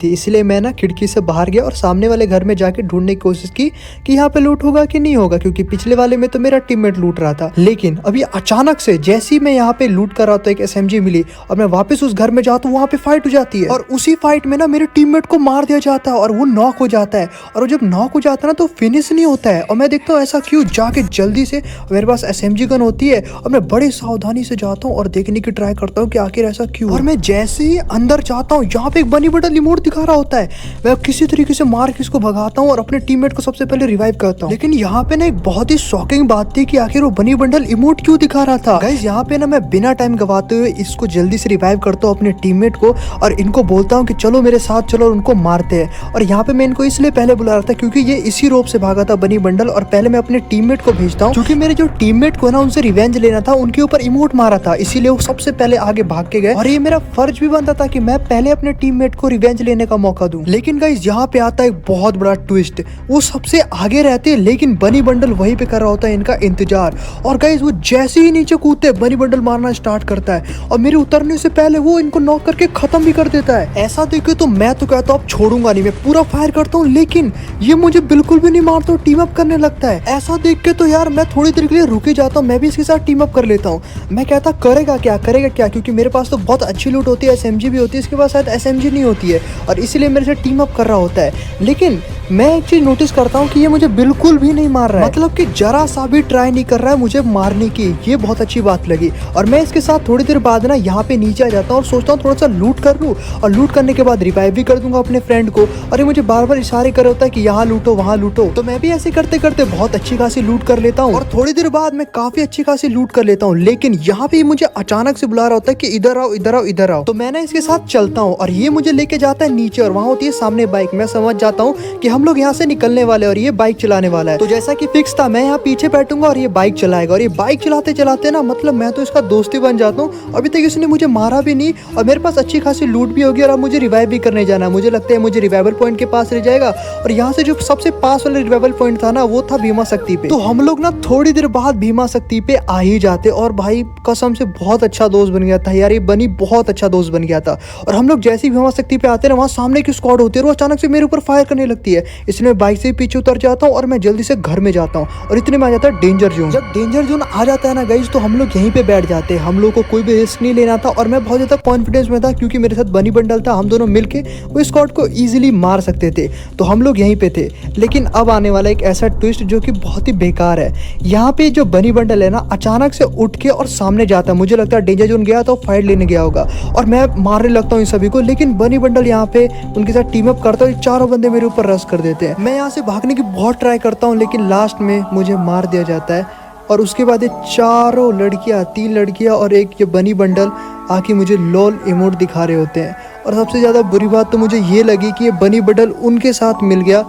थी, इसलिए मैं ना खिड़की से बाहर गया और सामने वाले घर में जाके ढूंढने की कोशिश की कि यहाँ पे लूट होगा कि नहीं होगा, क्योंकि पिछले वाले में तो मेरा टीममेट लूट रहा था। लेकिन अभी अचानक से जैसे ही मैं यहाँ पे लूट कर रहा था एक एसएमजी मिली और मैं वापस उस घर में जाता हूँ, वहाँ पे फाइट हो जाती है और उसी फाइट में ना मेरे टीममेट को मार दिया जाता है और वो नॉक हो जाता है। और वो जब नॉक हो जाता है ना तो फिनिश नहीं होता है और मैं देखता हूँ ऐसा क्यों, जाके जल्दी से मेरे पास एसएमजी गन होती है और मैं बड़ी सावधानी से जाता हूँ और देखने की ट्राई करता हूँ कि आखिर ऐसा क्यों। और मैं जैसे ही अंदर जाता हूँ, यहाँ पे एक बनी बटन इमोट दिखा रहा होता है, मैं किसी तरीके से मार के इसको भगाता हूँ और अपने टीममेट को सबसे पहले रिवाइव करता हूँ। लेकिन यहाँ पे ना एक बहुत ही शॉकिंग बात थी कि आखिर वो बनी बंडल इमोट क्यों दिखा रहा था। गाइस यहाँ पे ना मैं बिना टाइम गवाते हुए इसको जल्दी से रिवाइव करता हूँ अपने टीममेट को और इनको बोलता हूँ कि चलो मेरे साथ चलो और उनको मारते हैं। और यहाँ पे मैं इनको इसलिए पहले बुला रहा था क्योंकि ये इसी रोप से भागा था बनी बंडल, और पहले मैं अपने टीममेट को भेजता हूँ क्योंकि मेरे जो टीममेट को ना उनसे रिवेंज लेना था, उनके ऊपर इमोट मारा था, इसीलिए वो सबसे पहले आगे भाग के गए और ये मेरा फर्ज भी बनता था कि मैं पहले अपने टीममेट को रिवेंज लेने का मौका दूं। लेकिन गाइस यहाँ पे आता है एक बहुत बड़ा ट्विस्ट, वो सबसे आगे रहते हैं लेकिन बनी बंडल वहीं पे कर रहा होता है इनका इंतजार। और गाइस वो जैसे ही नीचे कूदते बनी बंडल मारना स्टार्ट करता है और मेरे उतरने से पहले वो इनको नॉक करके खत्म भी कर देता है। ऐसा देखे तो मैं तो कहता हूँ अब छोड़ूंगा नहीं, मैं पूरा फायर करता हूँ, लेकिन ये मुझे बिल्कुल भी नहीं मारता, टीम अप करने लगता है। ऐसा देख के तो यार मैं थोड़ी देर के लिए रुक ही जाता हूँ, मैं भी इसके साथ टीम अप कर लेता हूँ। मैं कहता करेगा क्या, क्योंकि मेरे पास तो बहुत अच्छी लूट होती है, एसएमजी भी होती है, इसके पास शायद एसएमजी नहीं होती है और इसीलिए मेरे से टीम अप कर रहा होता है। लेकिन मैं एक चीज नोटिस करता हूँ कि ये मुझे बिल्कुल भी नहीं मार रहा है, मतलब कि जरा सा भी ट्राई नहीं कर रहा है मुझे मारने की, ये बहुत अच्छी बात लगी। और मैं इसके साथ थोड़ी देर बाद ना यहाँ पे नीचे आ जाता हूँ और सोचता हूँ थोड़ा सा लूट कर लूँ और लूट करने के बाद रिवाइव भी कर दूंगा अपने फ्रेंड को। और ये मुझे बार बार इशारे कर होता है कि यहाँ लूटो वहाँ लूटो, तो मैं भी ऐसे करते करते बहुत अच्छी खासी लूट कर लेता हूँ और थोड़ी देर बाद मैं काफी अच्छी खासी लूट कर लेता हूँ। लेकिन यहाँ पे मुझे अचानक से बुला रहा होता है कि इधर आओ इधर आओ इधर आओ, तो मैं ना इसके साथ चलता हूँ और ये मुझे लेके जाता है नीचे और वहाँ होती है सामने बाइक। मैं समझ जाता हूँ कि हम लोग यहाँ से निकलने वाले और ये बाइक चलाने वाला है, तो जैसा कि फिक्स था मैं यहाँ पीछे बैठूंगा और ये बाइक चलाएगा। और ये बाइक चलाते चलाते ना मतलब मैं तो इसका दोस्ती बन जाता हूँ। अभी तक इसने मुझे मारा भी नहीं और मेरे पास अच्छी खासी लूट भी होगी और अब मुझे रिवाइव भी करने जाना है। मुझे लगता है मुझे रिवाइवल पॉइंट के पास रह जाएगा और यहाँ से जो सबसे पास वाला रिवाइवल पॉइंट था ना वो था भीमा शक्ति पे। तो हम लोग ना थोड़ी देर बाद भीमा शक्ति पे आ ही जाते और भाई कसम से बहुत अच्छा दोस्त बन गया था यार, ये बनी बहुत अच्छा दोस्त बन गया था। और हम लोग जैसे ही भीमा शक्ति पे आते ना वहाँ सामने की स्क्वाड होती है और वो अचानक से मेरे ऊपर फायर करने लगती है, इसलिए बाइक से पीछे उतर जाता हूँ और मैं जल्दी से घर में जाता हूँ और इतने में आ जाता है डेंजर जोन। जब डेंजर जोन आ जाता है ना गाइस तो हम लोग यहीं पे बैठ जाते हैं, हम लोग को कोई भी रिस्क नहीं लेना था और मैं बहुत ज्यादा कॉन्फिडेंस में था क्योंकि मेरे साथ बनी बंडल था, हम दोनों मिलके वो स्क्वाड को इजीली मार सकते थे, तो हम लोग यहीं पे थे। लेकिन अब आने वाला एक ऐसा ट्विस्ट जो कि बहुत ही बेकार है। यहाँ पे जो बनी बंडल है ना अचानक से उठ के और सामने जाता है, मुझे लगता है डेंजर जोन गया तो फाइट लेने गया होगा और मैं मारने लगता हूँ इन सभी को। लेकिन बनी बंडल यहाँ पे उनके साथ टीम अप करता है, चारों बंदे मेरे ऊपर रश कर देते हैं। मैं यहाँ से भागने की बहुत ट्राई करता हूँ लेकिन लास्ट में मुझे मार दिया जाता है। और उसके बाद ये चारों लड़कियां, 3 लड़कियां और एक ये बनी बंडल आके मुझे लॉल इमोट दिखा रहे होते हैं। और सबसे ज़्यादा बुरी बात तो मुझे ये लगी कि ये बनी बंडल उनके साथ मिल गया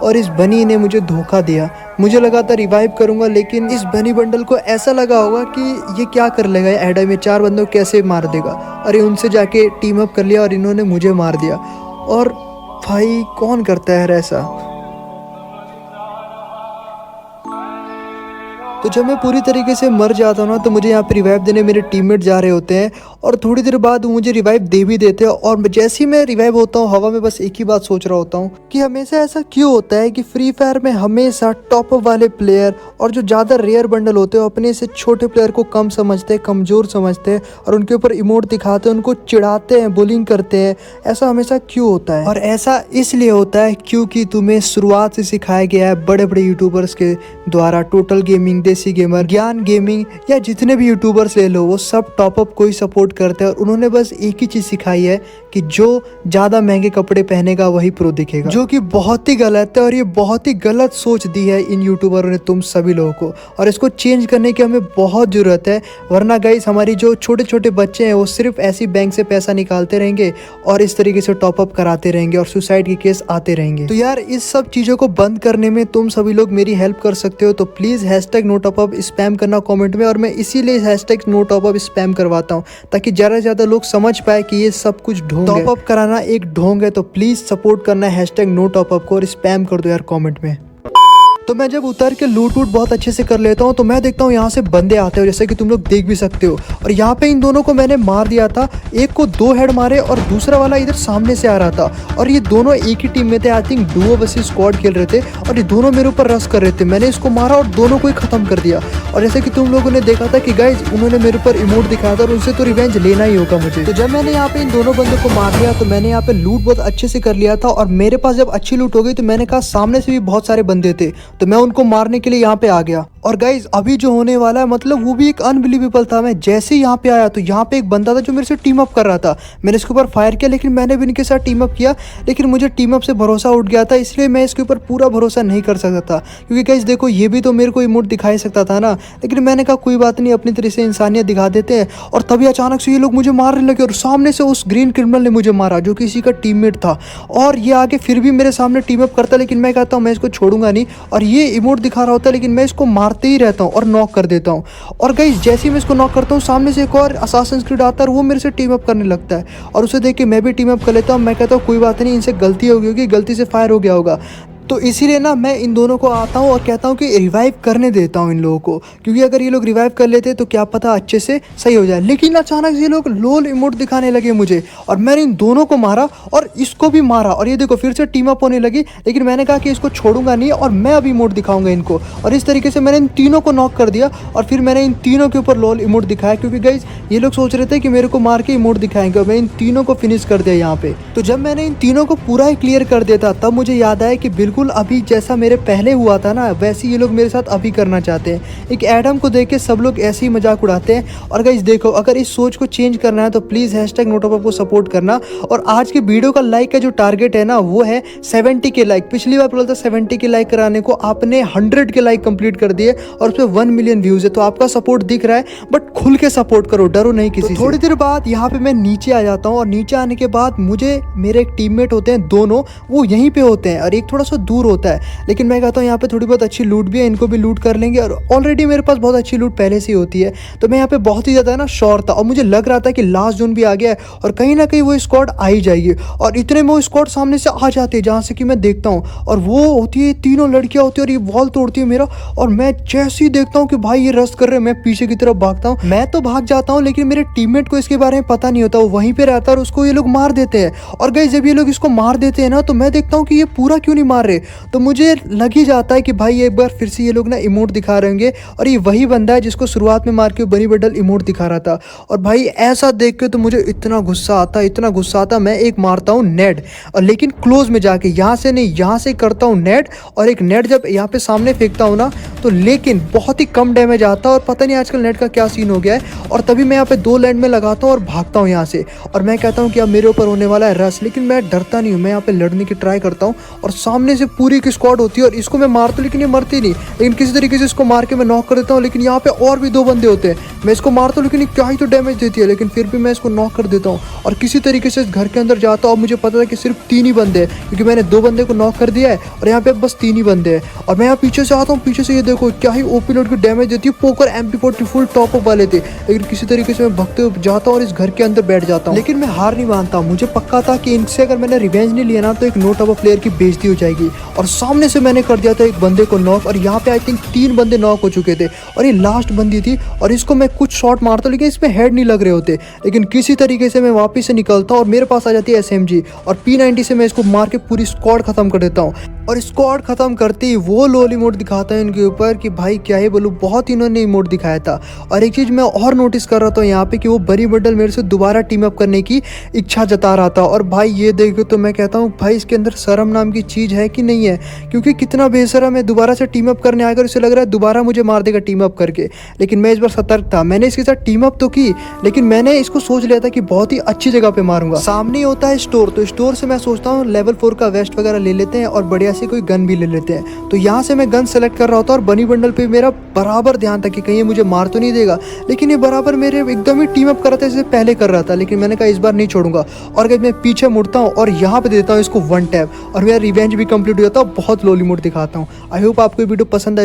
और इस बनी ने मुझे धोखा दिया। मुझे लगा था रिवाइव करूंगा लेकिन इस बनी बंडल को ऐसा लगा होगा कि ये क्या कर लेगा, एडा में 4 बंदों को कैसे मार देगा। अरे उनसे जाके टीम अप कर लिया और इन्होंने मुझे मार दिया। और भाई कौन करता है यार ऐसा। तो जब मैं पूरी तरीके से मर जाता हूँ ना तो मुझे यहाँ पे रिवाइव देने मेरे टीममेट जा रहे होते हैं और थोड़ी देर बाद वो मुझे रिवाइव दे भी देते हैं। और जैसे ही मैं रिवाइव होता हूँ हवा में बस एक ही बात सोच रहा होता हूँ कि हमेशा ऐसा क्यों होता है कि फ्री फायर में हमेशा टॉप वाले प्लेयर और जो ज़्यादा रेयर बंडल होते हैं अपने से छोटे प्लेयर को कम समझते हैं, कमज़ोर समझते हैं और उनके ऊपर इमोट दिखाते हैं, उनको चिढ़ाते हैं, बुलिंग करते हैं। ऐसा हमेशा क्यों होता है? और ऐसा इसलिए होता है क्योंकि तुम्हें शुरुआत से सिखाया गया है बड़े बड़े यूट्यूबर्स के द्वारा, टोटल गेमिंग, देसी गेमर, ज्ञान गेमिंग या जितने भी यूट्यूबर्स ले लो वो सब टॉपअप को ही सपोर्ट करते हैं और उन्होंने बस एक ही चीज सिखाई है कि जो ज्यादा महंगे कपड़े पहनेगा वही प्रो दिखेगा, जो कि बहुत ही गलत है। और ये बहुत ही गलत सोच दी है इन यूट्यूबरों ने तुम सभी लोगों को और इसको चेंज करने की हमें बहुत जरूरत है। वरना गाइस हमारी जो छोटे छोटे बच्चे हैं वो सिर्फ ऐसी बैंक से पैसा निकालते रहेंगे और इस तरीके से टॉपअप कराते रहेंगे और सुसाइड के केस आते रहेंगे। तो यार इस सब चीजों को बंद करने में तुम सभी लोग मेरी हेल्प कर सकते हो, तो प्लीज #NoTopUp स्पैम करना कमेंट में। और मैं इसीलिए #NoTopUp स्पैम करवाता हूँ ताकि ज्यादा से ज्यादा लोग समझ पाए कि ये सब कुछ ढोंग है, टॉपअप कराना एक ढोंग है। तो प्लीज सपोर्ट करना #NoTopUp को और स्पैम कर दो यार कमेंट में। तो मैं जब उतर के लूट वूट बहुत अच्छे से कर लेता हूँ तो मैं देखता हूँ यहाँ से बंदे आते हो, जैसे कि तुम लोग देख भी सकते हो। और यहाँ पे इन दोनों को मैंने मार दिया था, एक को 2 हेड मारे और दूसरा वाला इधर सामने से आ रहा था। और ये दोनों एक ही टीम में थे, I think Duo versus squad खेल रहे थे और ये दोनों मेरे ऊपर रश कर रहे थे। मैंने इसको मारा और दोनों को ही खत्म कर दिया। और जैसे कि तुम लोगों ने देखा था कि गाइज उन्होंने मेरे ऊपर इमोट दिखाया था और उनसे तो रिवेंज लेना ही होगा मुझे। तो जब मैंने यहाँ पे इन दोनों बंदों को मार दिया तो मैंने यहाँ पे लूट बहुत अच्छे से कर लिया था। और मेरे पास जब अच्छी लूट हो गई तो मैंने कहा सामने से भी बहुत सारे बंदे थे तो मैं उनको मारने के लिए यहाँ पे आ गया। और गाइज अभी जो होने वाला है मतलब वो भी एक अनबिलीवेबल था। मैं जैसे ही यहाँ पे आया तो यहाँ पे एक बंदा था जो मेरे से टीम अप कर रहा था। मैंने इसके ऊपर फायर किया लेकिन मैंने भी इनके साथ टीम अप किया, लेकिन मुझे टीम अप से भरोसा उठ गया था, इसलिए मैं इसके ऊपर पूरा भरोसा नहीं कर सकता था। क्योंकि गाइज देखो ये भी तो मेरे को इमोट दिखा ही सकता था ना, लेकिन मैंने कहा कोई बात नहीं, अपनी तरह से इंसानियत दिखा देते हैं। और तभी अचानक से ये लोग मुझे मारने लगे और सामने से उस ग्रीन क्रिमिनल ने मुझे मारा जो किसी का टीममेट था। और ये आगे फिर भी मेरे सामने टीम अप करता, लेकिन मैं कहता हूँ मैं इसको छोड़ूंगा नहीं। और ये इमोट दिखा रहा होता है लेकिन मैं इसको मारते ही रहता हूँ और नॉक कर देता हूँ। और गाइस जैसे ही मैं इसको नॉक करता हूँ सामने से एक और असासिन्स क्रीड आता है और वो मेरे से टीम अप करने लगता है। और उसे देख के मैं भी टीम अप कर लेता हूँ। मैं कहता हूँ कोई बात नहीं, इनसे गलती हो गई होगी, गलती से फायर हो गया होगा। तो इसीलिए ना मैं इन दोनों को आता हूँ और कहता हूँ कि रिवाइव करने देता हूँ इन लोगों को, क्योंकि अगर ये लोग रिवाइव कर लेते तो क्या पता अच्छे से सही हो जाए। लेकिन अचानक से ये लोग लोल इमोट दिखाने लगे मुझे और मैंने इन दोनों को मारा और इसको भी मारा। और ये देखो फिर से टीम अप होने लगी, लेकिन मैंने कहा कि इसको छोड़ूंगा नहीं और मैं अभी इमोट दिखाऊंगा इनको। और इस तरीके से मैंने इन तीनों को नॉक कर दिया और फिर मैंने इन तीनों के ऊपर लोल इमोट दिखाया, क्योंकि गाइज ये लोग सोच रहे थे कि मेरे को मार के इमोट दिखाएंगे और मैं इन तीनों को फिनिश कर दिया यहाँ पे। तो जब मैंने इन तीनों को पूरा ही क्लियर कर दिया था तब मुझे याद आया कि बिल्कुल अभी जैसा मेरे पहले हुआ था ना वैसे ये लोग मेरे साथ अभी करना चाहते हैं। एक एडम को देख के सब लोग ऐसे ही मजाक उड़ाते हैं। और गाइस देखो अगर इस सोच को चेंज करना है तो प्लीज़ #NoTopUp को सपोर्ट करना। और आज के वीडियो का लाइक का जो टारगेट है ना वो है 70 के लाइक। पिछली बार बोला था 70 के लाइक कराने को, आपने 100 के लाइक कंप्लीट कर दिए और उस पर 1 मिलियन व्यूज़ है। तो आपका सपोर्ट दिख रहा है, बट खुल के सपोर्ट करो, डरो नहीं किसी से। थोड़ी देर बाद यहाँ पे मैं नीचे आ जाता हूँ और नीचे आने के बाद मुझे मेरे एक टीममेट होते हैं दोनों, वो यहीं पे होते हैं और एक थोड़ा सा दूर होता है। लेकिन मैं कहता हूँ यहाँ पे थोड़ी बहुत अच्छी लूट भी है, इनको भी लूट कर लेंगे। और ऑलरेडी मेरे पास बहुत अच्छी लूट पहले से ही होती है, तो मैं यहाँ पे बहुत ही ज़्यादा ना श्योर था। और मुझे लग रहा था कि लास्ट जोन भी आ गया है और कहीं ना कहीं वो स्क्वाड आ ही जाएगी। और इतने में वो स्क्वाड सामने से आ जाती है जहाँ से कि मैं देखता हूँ, और वो होती है तीनों लड़कियाँ होती है और ये वॉल तोड़ती है मेरा। और मैं जैसे ही देखता हूँ कि भाई ये रश कर रहे हैं, मैं पीछे की तरफ भागता हूँ। मैं तो भाग जाता हूँ लेकिन मेरे टीममेट को इसके बारे में पता नहीं होता, वो वहीं पे रहता है और उसको ये लोग मार देते हैं। और गाइस जब ये लोग इसको मार देते हैं ना तो मैं देखता हूँ कि ये पूरा क्यों नहीं मार रहे, तो मुझे लग ही जाता है कि भाई एक बार फिर से ये लोग ना इमोट दिखा रहे होंगे और ये वही बंदा है जिसको शुरुआत में मार के बनी बडल इमोट दिखा रहा था। और भाई ऐसा देख के तो मुझे इतना गुस्सा आता, इतना गुस्सा आता, मैं एक मारता हूँ नेट, और लेकिन क्लोज में जाके, यहाँ से नहीं, यहाँ से करता हूँ नेट। और एक नेट जब यहाँ पे सामने फेंकता हूँ ना तो लेकिन बहुत ही कम डैमेज आता है और पता नहीं आजकल नेट का क्या सीन हो गया है। और तभी मैं यहाँ पे 2 लैंड में लगाता हूँ और भागता हूँ यहाँ से। और मैं कहता हूँ कि अब मेरे ऊपर होने वाला है रश, लेकिन मैं डरता नहीं हूँ, मैं यहाँ पे लड़ने की ट्राई करता हूँ। और सामने से पूरी एक स्क्वाड होती है और इसको मैं मारता हूँ लेकिन ये मरती नहीं, लेकिन किसी तरीके से इसको मार के मैं नॉक कर देता हूँ। लेकिन यहाँ पे और भी 2 बंदे होते हैं, मैं इसको मारता हूँ लेकिन क्या ही तो डैमेज देती है, लेकिन फिर भी मैं इसको नॉक कर देता हूँ और किसी तरीके से इस घर के अंदर जाता हूँ। मुझे पता था कि सिर्फ 3 ही बंदे हैं क्योंकि मैंने 2 बंदे को नॉक कर दिया है और यहाँ पे बस 3 ही बंदे हैं। और मैं यहाँ पीछे से आता हूँ, पीछे से ये देखो क्या ही ओपी लोड की डैमेज देती है, poker MP40 full top up वाले थे, लेकिन किसी तरीके से मैं भगते हुए जाता हूँ और इस घर के अंदर बैठ जाता हूँ। लेकिन मैं हार नहीं मानता, मुझे पक्का था कि इनसे अगर मैंने रिवेंज नहीं लिया ना तो एक NoTopUp प्लेयर की बेइज्जती हो जाएगी। और सामने से मैंने कर दिया था एक बंदे को नॉक, और यहाँ पे आई थिंक 3 बंदे नॉक हो चुके थे और ये लास्ट बंदी थी। और इसको मैं कुछ शॉट मारता हूँ लेकिन इसमें हेड नहीं लग रहे होते, लेकिन किसी तरीके से मैं वापस से निकलता हूँ और मेरे पास आ जाती है SMG और P90 से मैं इसको मार के पूरी स्क्वाड खत्म कर देता हूँ। और स्क्वाड खत्म करते ही वो लोल इमोट दिखाता है इनके ऊपर कि भाई क्या ही बोलूँ, बहुत इन्होंने इमोट दिखाया था। और एक चीज़ मैं और नोटिस कर रहा था यहाँ पे कि वो बनी बडल मेरे से दोबारा टीम अप करने की इच्छा जता रहा था। और भाई ये देखो तो मैं कहता हूँ भाई इसके अंदर शर्म नाम की चीज़ है कि नहीं है, क्योंकि कितना बेशर्म है, दोबारा से टीम अप करने आकर उसे लग रहा है दोबारा मुझे मार देगा टीम अप करके। लेकिन मैं इस बार सतर्क था, मैंने इसके साथ टीम अप तो की लेकिन मैंने इसको सोच लिया था कि बहुत ही अच्छी जगह पे मारूंगा। सामने ही होता है स्टोर, तो स्टोर से मैं सोचता हूँ लेवल 4 का वेस्ट वगैरह ले लेते हैं और बढ़िया से कोई गन भी ले लेते हैं। तो यहाँ से मैं गन सेलेक्ट कर रहा होता और बनी बंडल पे मेरा बराबर ध्यान था कि कहीं ये मुझे मार तो नहीं देगा, लेकिन ये बराबर मेरे एकदम ही टीम अप कर रहा था जैसे पहले कर रहा था। लेकिन मैंने कहा इस बार नहीं छोड़ूंगा और गाइस मैं पीछे मुड़ता हूँ और यहाँ पे देता हूँ इसको 1 टैप और मेरा रिवेंज भी कंप्लीट हो जाता है। बहुत लोली मोड दिखाता हूँ। आई होप आपको वीडियो पसंद आए।